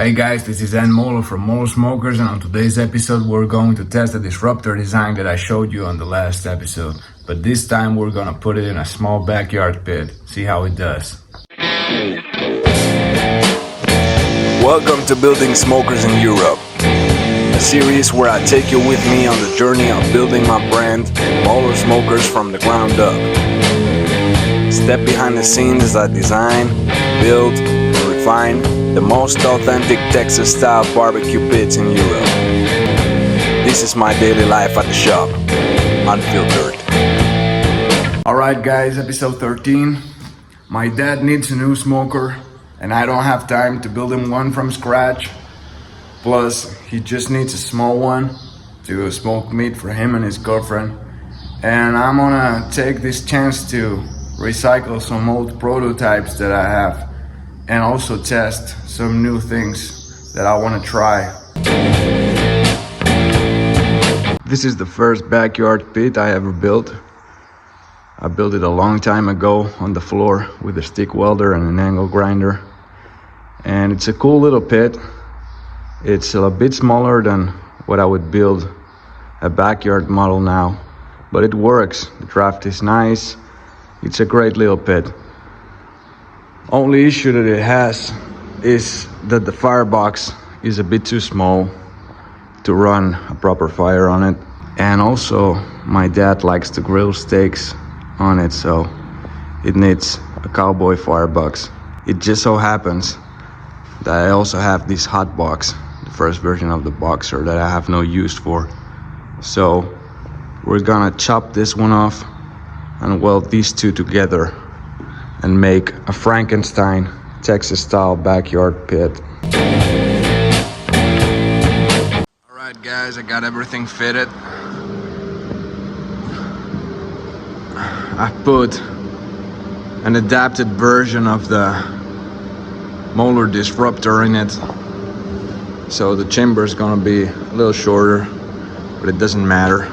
Hey guys, this is Moller from Moller Smokers, and on today's episode we're going to test the Disruptor design that I showed you on the last episode. But this time we're gonna put it in a small backyard pit, see how it does. Welcome to Building Smokers in Europe, a series where I take you with me on the journey of building my brand, Moller Smokers, from the ground up. Step behind the scenes as I design, build, and refine the most authentic Texas-style barbecue pits in Europe. This is my daily life at the shop, unfiltered. Alright guys, episode 13. My dad needs a new smoker, and I don't have time to build him one from scratch. Plus, he just needs a small one to smoke meat for him and his girlfriend. And I'm gonna take this chance to recycle some old prototypes that I have and also test some new things that I want to try. This is the first backyard pit I ever built. I built it a long time ago on the floor with a stick welder and an angle grinder. And it's a cool little pit. It's a bit smaller than what I would build a backyard model now, but it works. The draft is nice. It's a great little pit. Only issue that it has is that the firebox is a bit too small to run a proper fire on it. And also my dad likes to grill steaks on it, so it needs a cowboy firebox. It just so happens that I also have this hot box, the first version of the Boxer, that I have no use for. So we're gonna chop this one off and weld these two together and make a Frankenstein Texas-style backyard pit. Alright guys, I got everything fitted. I put an adapted version of the Moller Disruptor in it, so the chamber is gonna be a little shorter, but it doesn't matter.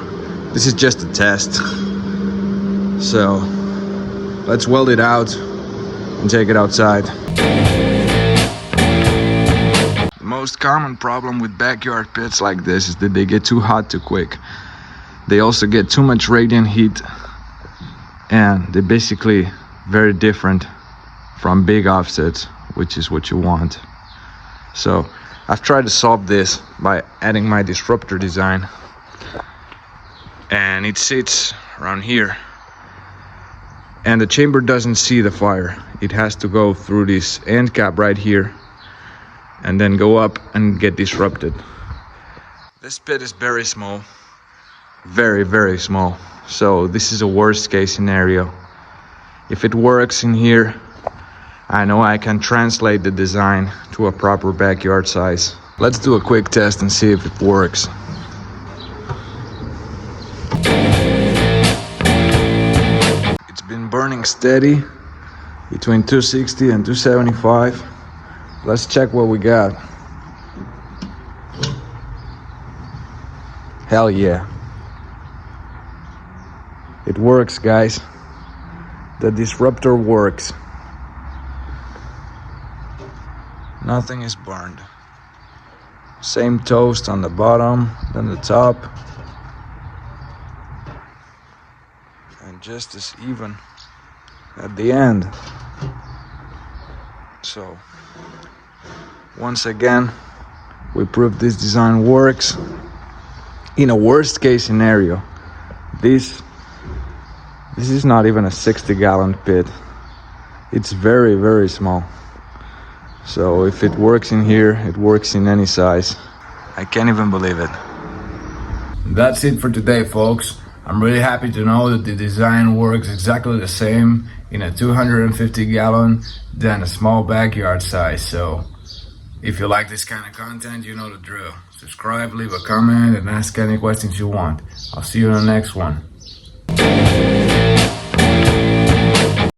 This is just a test. So let's weld it out and take it outside. The most common problem with backyard pits like this is that they get too hot too quick. They also get too much radiant heat, and they're basically very different from big offsets, which is what you want. So I've tried to solve this by adding my Disruptor design, and it sits around here. And the chamber doesn't see the fire. It has to go through this end cap right here and then go up and get disrupted. This pit is very small, very, very small. So this is a worst case scenario. If it works in here, I know I can translate the design to a proper backyard size. Let's do a quick test and see if it works. Been burning steady between 260 and 275. Let's check what we got. Hell yeah. It works, guys. The Disruptor works. Nothing is burned. Same toast on the bottom than the top. And just as even at the end. So once again, we proved this design works. In a worst case scenario, this is not even a 60-gallon pit. It's very, very small. So if it works in here, it works in any size. I can't even believe it. That's it for today, folks. I'm really happy to know that the design works exactly the same in a 250-gallon than a small backyard size. So if you like this kind of content, you know the drill. Subscribe, leave a comment, and ask any questions you want. I'll see you in the next one.